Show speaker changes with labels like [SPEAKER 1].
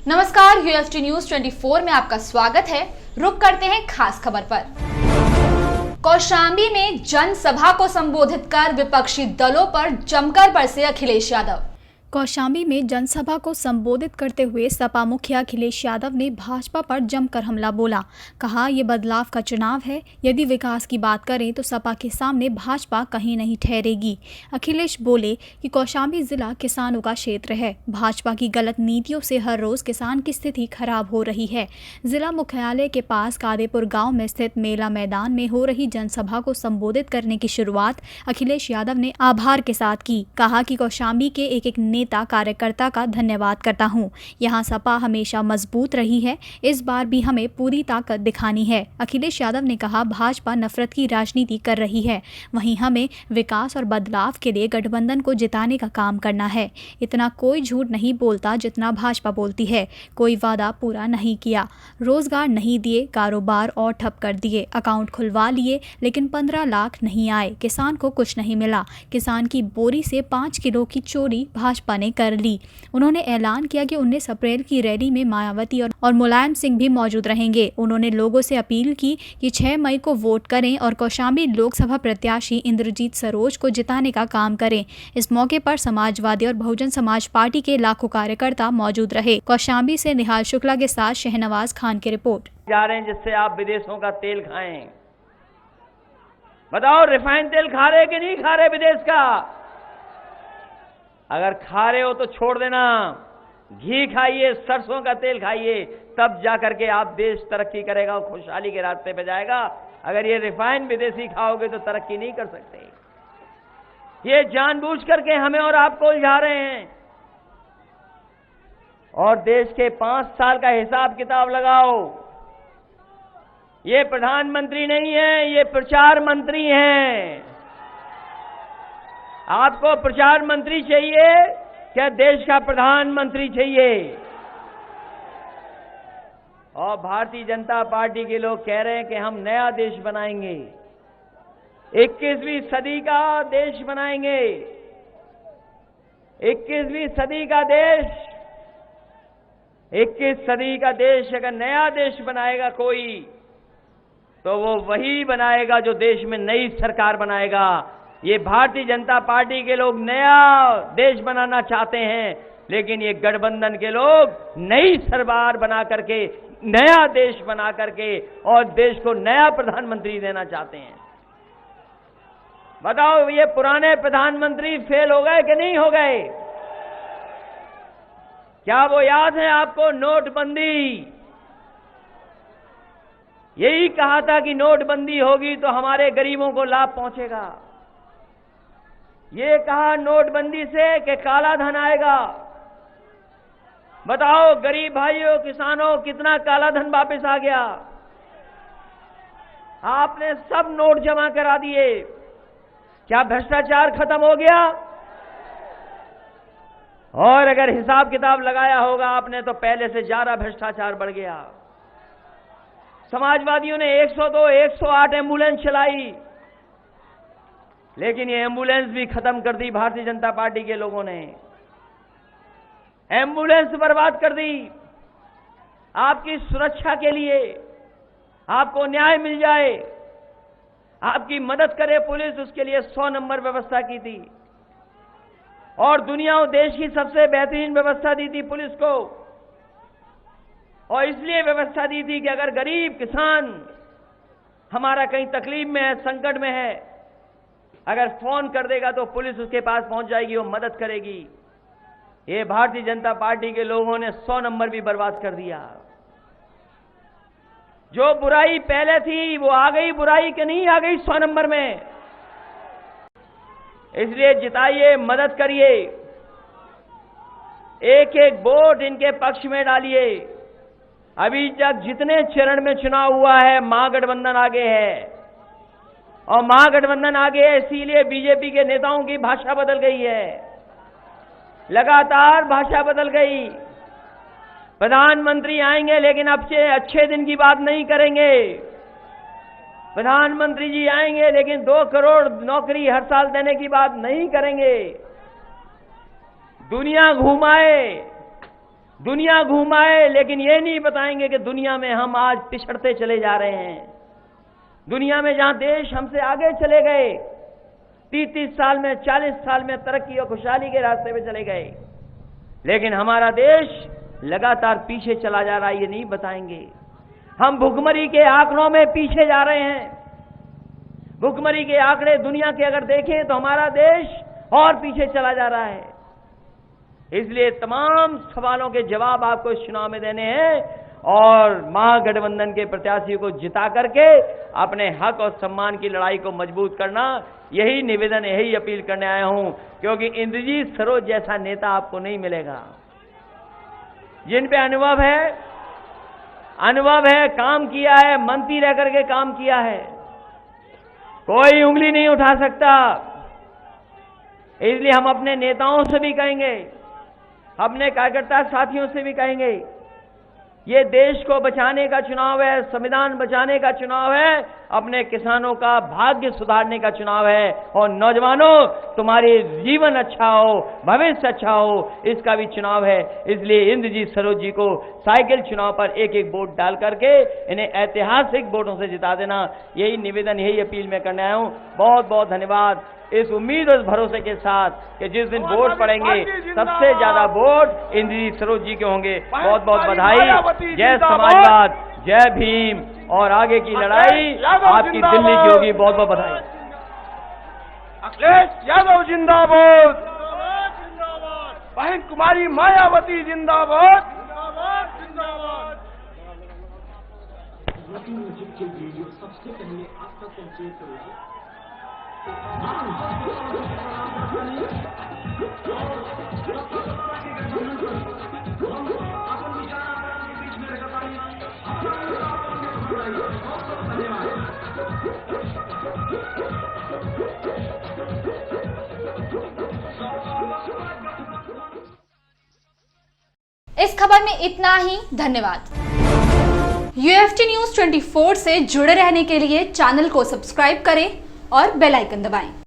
[SPEAKER 1] नमस्कार, UST news 24 में आपका स्वागत है। रुक करते हैं खास खबर पर। कौशाम्बी में जनसभा को संबोधित कर विपक्षी दलों पर जमकर बरसे अखिलेश यादव।
[SPEAKER 2] कौशाम्बी में जनसभा को संबोधित करते हुए सपा मुखिया अखिलेश यादव ने भाजपा पर जमकर हमला बोला। कहा, ये बदलाव का चुनाव है, यदि विकास की बात करें तो सपा के सामने भाजपा कहीं नहीं ठहरेगी। अखिलेश बोले कि कौशाम्बी जिला किसानों का क्षेत्र है, भाजपा की गलत नीतियों से हर रोज किसान की स्थिति खराब हो रही है। जिला मुख्यालय के पास कादेपुर गाँव में स्थित मेला मैदान में हो रही जनसभा को संबोधित करने की शुरुआत अखिलेश यादव ने आभार के साथ की। कहा कि कौशाम्बी के एक नेता कार्यकर्ता का धन्यवाद करता हूं। यहां सपा हमेशा मजबूत रही है, इस बार भी हमें पूरी ताकत दिखानी है। अखिलेश यादव ने कहा, भाजपा नफरत की राजनीति कर रही है, वहीं हमें विकास और बदलाव के लिए गठबंधन को जिताने का काम करना है। इतना कोई झूठ नहीं बोलता जितना भाजपा बोलती है। कोई वादा पूरा नहीं किया, रोजगार नहीं दिए, कारोबार और ठप कर दिए, अकाउंट खुलवा लिए लेकिन 15 लाख नहीं आए, किसान को कुछ नहीं मिला। किसान की बोरी से 5 किलो की चोरी भाजपा ने कर ली। उन्होंने ऐलान किया कि 19 अप्रैल की रैली में मायावती और मुलायम सिंह भी मौजूद रहेंगे। उन्होंने लोगों से अपील की कि 6 मई को वोट करें और कौशाम्बी लोकसभा प्रत्याशी इंद्रजीत सरोज को जिताने का काम करें। इस मौके पर समाजवादी और बहुजन समाज पार्टी के लाखों कार्यकर्ता मौजूद रहे। कौशाम्बी से निहाल शुक्ला के साथ शहनवाज खान की रिपोर्ट।
[SPEAKER 3] जा रहे हैं जिससे आप विदेशों का तेल खाएं। बताओ, रिफाइंड तेल खा रहे कि नहीं खा रहे विदेश का? अगर खा रहे हो तो छोड़ देना, घी खाइए, सरसों का तेल खाइए, तब जाकर के आप देश तरक्की करेगा और खुशहाली के रास्ते पे जाएगा। अगर ये रिफाइंड विदेशी खाओगे तो तरक्की नहीं कर सकते। ये जानबूझ करके हमें और आपको उलझा रहे हैं। और देश के 5 साल का हिसाब किताब लगाओ। ये प्रधानमंत्री नहीं है, ये प्रचार मंत्री हैं। आपको प्रचार मंत्री चाहिए क्या देश का प्रधानमंत्री चाहिए? और भारतीय जनता पार्टी के लोग कह रहे हैं कि हम नया देश बनाएंगे, 21वीं सदी का देश बनाएंगे। 21वीं सदी का देश, 21 सदी का देश अगर नया देश बनाएगा कोई, तो वो वही बनाएगा जो देश में नई सरकार बनाएगा। ये भारतीय जनता पार्टी के लोग नया देश बनाना चाहते हैं, लेकिन ये गठबंधन के लोग नई सरकार बना करके, नया देश बना करके और देश को नया प्रधानमंत्री देना चाहते हैं। बताओ, ये पुराने प्रधानमंत्री फेल हो गए कि नहीं हो गए? क्या वो याद है आपको नोटबंदी? यही कहा था कि नोटबंदी होगी तो हमारे गरीबों को लाभ पहुंचेगा। ये कहा नोटबंदी से कि काला धन आएगा। बताओ गरीब भाइयों, किसानों, कितना काला धन वापस आ गया? आपने सब नोट जमा करा दिए। क्या भ्रष्टाचार खत्म हो गया? और अगर हिसाब किताब लगाया होगा आपने तो पहले से ज्यादा भ्रष्टाचार बढ़ गया। समाजवादियों ने 102, 108 एम्बुलेंस चलाई, लेकिन ये एम्बुलेंस भी खत्म कर दी भारतीय जनता पार्टी के लोगों ने। एम्बुलेंस बर्बाद कर दी। आपकी सुरक्षा के लिए, आपको न्याय मिल जाए, आपकी मदद करे पुलिस, उसके लिए 100 नंबर व्यवस्था की थी और दुनिया और देश की सबसे बेहतरीन व्यवस्था दी थी पुलिस को। और इसलिए व्यवस्था दी थी कि अगर गरीब किसान हमारा कहीं तकलीफ में है, संकट में है, अगर फोन कर देगा तो पुलिस उसके पास पहुंच जाएगी, वो मदद करेगी। ये भारतीय जनता पार्टी के लोगों ने 100 नंबर भी बर्बाद कर दिया। जो बुराई पहले थी वो आ गई, बुराई के नहीं आ गई 100 नंबर में। इसलिए जिताइए, मदद करिए, एक एक वोट इनके पक्ष में डालिए। अभी तक जितने चरण में चुनाव हुआ है, महागठबंधन आगे है और महागठबंधन आगे है, इसीलिए बीजेपी के नेताओं की भाषा बदल गई है, लगातार भाषा बदल गई। प्रधानमंत्री आएंगे लेकिन अब से अच्छे दिन की बात नहीं करेंगे। प्रधानमंत्री जी आएंगे लेकिन 2 करोड़ नौकरी हर साल देने की बात नहीं करेंगे। दुनिया घुमाए, दुनिया घुमाए, लेकिन ये नहीं बताएंगे कि दुनिया में हम आज पिछड़ते चले जा रहे हैं। दुनिया में जहां देश हमसे आगे चले गए, 30-30 साल में, 40 साल में तरक्की और खुशहाली के रास्ते पे चले गए, लेकिन हमारा देश लगातार पीछे चला जा रहा है, ये नहीं बताएंगे। हम भुखमरी के आंकड़ों में पीछे जा रहे हैं। भुखमरी के आंकड़े दुनिया के अगर देखें तो हमारा देश और पीछे चला जा रहा है। इसलिए तमाम सवालों के जवाब आपको इस चुनाव में देने हैं और महागठबंधन के प्रत्याशियों को जिता करके अपने हक और सम्मान की लड़ाई को मजबूत करना, यही निवेदन, यही अपील करने आया हूं, क्योंकि इंद्रजीत सरोज जैसा नेता आपको नहीं मिलेगा, जिन पे अनुभव है, काम किया है, मंत्री रह करके काम किया है, कोई उंगली नहीं उठा सकता। इसलिए हम अपने नेताओं से भी कहेंगे, अपने कार्यकर्ता साथियों से भी कहेंगे, ये देश को बचाने का चुनाव है, संविधान बचाने का चुनाव है, अपने किसानों का भाग्य सुधारने का चुनाव है। और नौजवानों, तुम्हारी जीवन अच्छा हो, भविष्य अच्छा हो, इसका भी चुनाव है। इसलिए इंद्रजीत सरोज जी को साइकिल चुनाव पर एक एक वोट डाल करके इन्हें ऐतिहासिक वोटों से जिता देना, यही निवेदन, यही अपील मैं करने आया हूं। बहुत बहुत धन्यवाद। इस उम्मीद और भरोसे के साथ कि जिस दिन वोट पड़ेंगे सबसे ज्यादा वोट इंद्रजीत सरोज जी के होंगे। बहुत बहुत बधाई। जय समाजवाद, जय भीम, और आगे की लड़ाई आपकी दिल्ली की होगी। बहुत बहुत बधाई।
[SPEAKER 4] अखिलेश यादव जिंदाबाद, बहन कुमारी मायावती जिंदाबाद।
[SPEAKER 5] सबसे पहले आप तक पहुंचे
[SPEAKER 1] इस खबर में इतना ही। धन्यवाद। UFT न्यूज 24 से जुड़े रहने के लिए चैनल को सब्सक्राइब करें और बेल आइकन दबाएं।